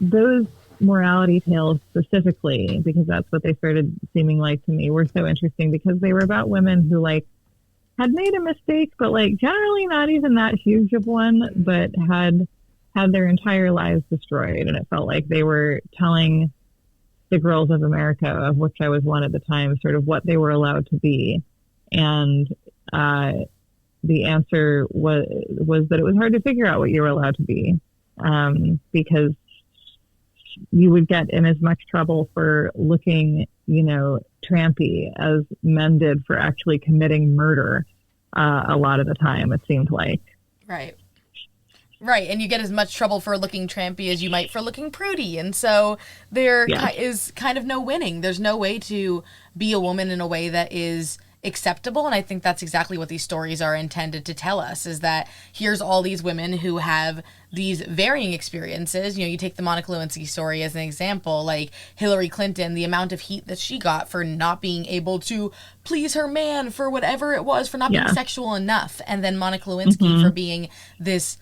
those morality tales specifically, because that's what they started seeming like to me, were so interesting because they were about women who like had made a mistake, but like generally not even that huge of one, but had their entire lives destroyed. And it felt like they were telling the girls of America, of which I was one at the time, sort of what they were allowed to be. And the answer was that it was hard to figure out what you were allowed to be, because you would get in as much trouble for looking, trampy as men did for actually committing murder. A lot of the time, it seemed like. Right. Right, and you get as much trouble for looking trampy as you might for looking prudy, and so there is kind of no winning. There's no way to be a woman in a way that is acceptable, and I think that's exactly what these stories are intended to tell us, is that here's all these women who have these varying experiences. You take the Monica Lewinsky story as an example, like Hillary Clinton, the amount of heat that she got for not being able to please her man, for whatever it was, for not being sexual enough, and then Monica Lewinsky for being this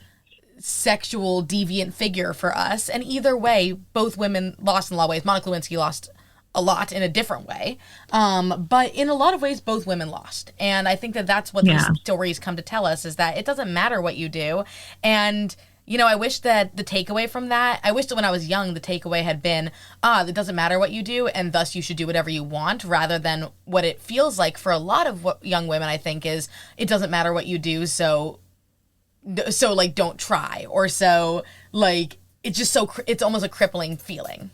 sexual deviant figure for us. And either way, both women lost in a lot of ways. Monica Lewinsky lost a lot in a different way. But in a lot of ways, both women lost. And I think that that's what these stories come to tell us, is that it doesn't matter what you do. And, I wish that the takeaway from that, I wish that when I was young, the takeaway had been, it doesn't matter what you do, and thus you should do whatever you want, rather than what it feels like for a lot of young women, I think, is it doesn't matter what you do, so like don't try, or so like it's just it's almost a crippling feeling.